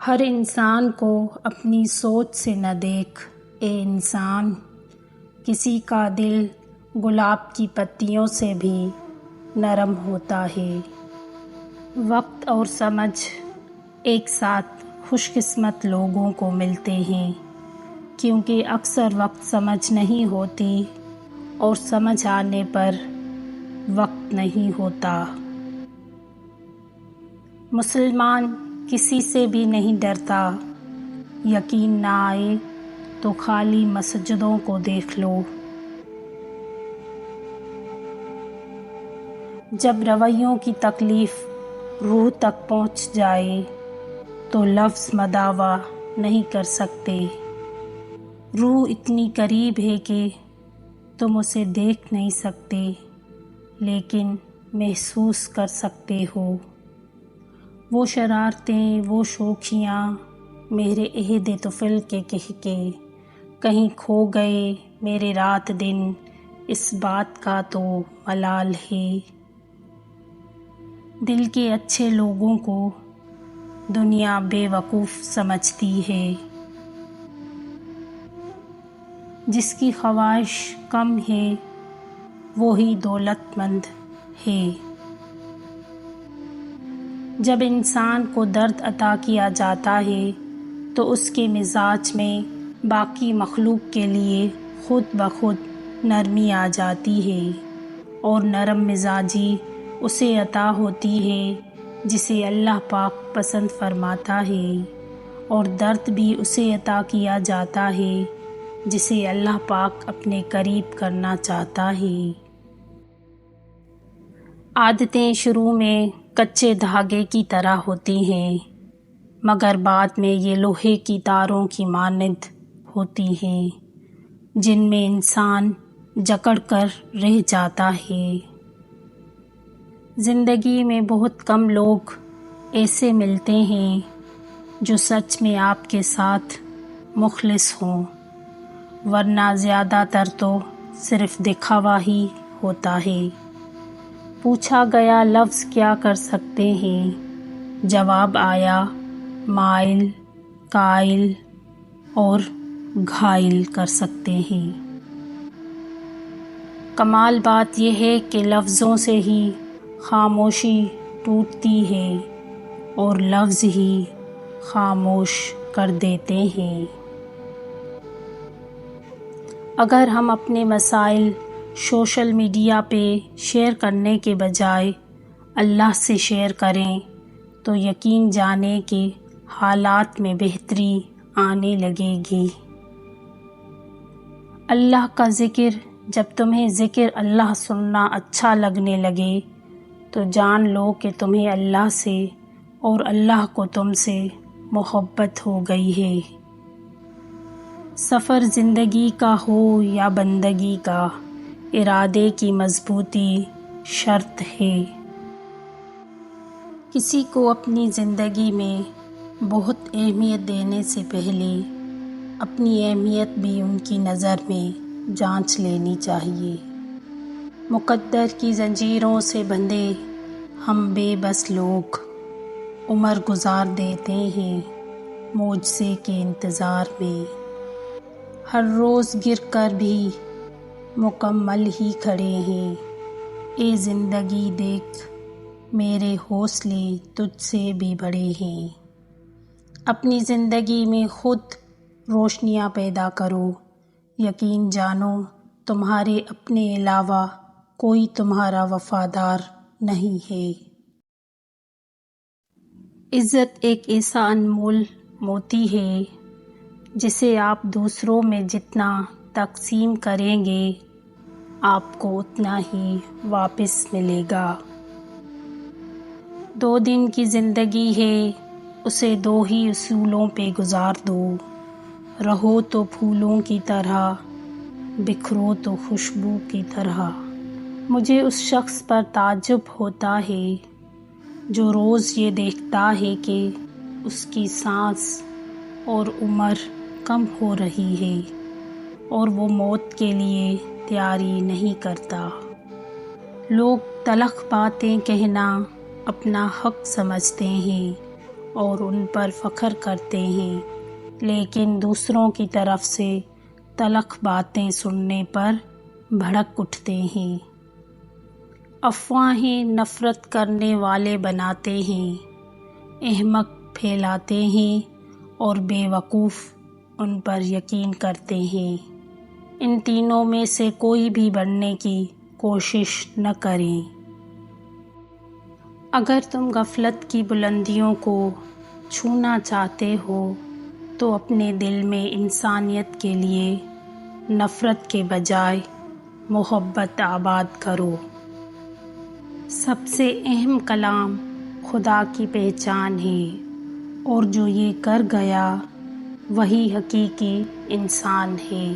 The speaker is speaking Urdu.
ہر انسان کو اپنی سوچ سے نہ دیکھ اے انسان، کسی کا دل گلاب کی پتیوں سے بھی نرم ہوتا ہے۔ وقت اور سمجھ ایک ساتھ خوش قسمت لوگوں کو ملتے ہیں، کیونکہ اکثر وقت سمجھ نہیں ہوتی اور سمجھ آنے پر وقت نہیں ہوتا۔ مسلمان کسی سے بھی نہیں ڈرتا، یقین نہ آئے تو خالی مسجدوں کو دیکھ لو۔ جب رویوں کی تکلیف روح تک پہنچ جائے تو لفظ مداوا نہیں کر سکتے۔ روح اتنی قریب ہے کہ تم اسے دیکھ نہیں سکتے، لیکن محسوس کر سکتے ہو۔ وہ شرارتیں، وہ شوخیاں میرے عہد طفل کے کہہ کے کہیں کھو گئے میرے رات دن، اس بات کا تو ملال ہے۔ دل کے اچھے لوگوں کو دنیا بے وقوف سمجھتی ہے، جس کی خواہش کم ہے وہی دولت مند ہے۔ جب انسان کو درد عطا کیا جاتا ہے تو اس کے مزاج میں باقی مخلوق کے لیے خود بخود نرمی آ جاتی ہے، اور نرم مزاجی اسے عطا ہوتی ہے جسے اللہ پاک پسند فرماتا ہے، اور درد بھی اسے عطا کیا جاتا ہے جسے اللہ پاک اپنے قریب کرنا چاہتا ہے۔ عادتیں شروع میں کچے دھاگے کی طرح ہوتی ہیں، مگر بعد میں یہ لوہے کی تاروں کی مانند ہوتی ہیں، جن میں انسان جکڑ کر رہ جاتا ہے۔ زندگی میں بہت کم لوگ ایسے ملتے ہیں جو سچ میں آپ کے ساتھ مخلص ہوں، ورنہ زیادہ تر تو صرف دکھاوا ہی ہوتا ہے۔ پوچھا گیا لفظ کیا کر سکتے ہیں، جواب آیا مائل، قائل اور گھائل کر سکتے ہیں۔ کمال بات یہ ہے کہ لفظوں سے ہی خاموشی ٹوٹتی ہے اور لفظ ہی خاموش کر دیتے ہیں۔ اگر ہم اپنے مسائل سوشل میڈیا پہ شیئر کرنے کے بجائے اللہ سے شیئر کریں تو یقین جانیں کہ حالات میں بہتری آنے لگے گی۔ اللہ کا ذکر جب تمہیں ذکر اللہ سننا اچھا لگنے لگے تو جان لو کہ تمہیں اللہ سے اور اللہ کو تم سے محبت ہو گئی ہے۔ سفر زندگی کا ہو یا بندگی کا، ارادے کی مضبوطی شرط ہے۔ کسی کو اپنی زندگی میں بہت اہمیت دینے سے پہلے اپنی اہمیت بھی ان کی نظر میں جانچ لینی چاہیے۔ مقدر کی زنجیروں سے بندھے ہم بے بس لوگ عمر گزار دیتے ہیں معجزے کے انتظار میں، ہر روز گر کر بھی مکمل ہی کھڑے ہیں۔ اے زندگی دیکھ میرے حوصلے تجھ سے بھی بڑے ہیں۔ اپنی زندگی میں خود روشنیاں پیدا کرو، یقین جانو تمہارے اپنے علاوہ کوئی تمہارا وفادار نہیں ہے۔ عزت ایک ایسا انمول موتی ہے جسے آپ دوسروں میں جتنا تقسیم کریں گے آپ کو اتنا ہی واپس ملے گا۔ 2 دن کی زندگی ہے، اسے 2 ہی اصولوں پہ گزار دو، رہو تو پھولوں کی طرح، بکھرو تو خوشبو کی طرح۔ مجھے اس شخص پر تعجب ہوتا ہے جو روز یہ دیکھتا ہے کہ اس کی سانس اور عمر کم ہو رہی ہے اور وہ موت کے لیے تیاری نہیں کرتا۔ لوگ تلخ باتیں کہنا اپنا حق سمجھتے ہیں اور ان پر فخر کرتے ہیں، لیکن دوسروں کی طرف سے تلخ باتیں سننے پر بھڑک اٹھتے ہیں۔ افواہیں نفرت کرنے والے بناتے ہیں، احمق پھیلاتے ہیں اور بے وقوف ان پر یقین کرتے ہیں۔ ان تینوں میں سے کوئی بھی بننے کی کوشش نہ کریں۔ اگر تم غفلت کی بلندیوں کو چھونا چاہتے ہو تو اپنے دل میں انسانیت کے لیے نفرت کے بجائے محبت آباد کرو۔ سب سے اہم کلام خدا کی پہچان ہے، اور جو یہ کر گیا وہی حقیقی انسان ہے۔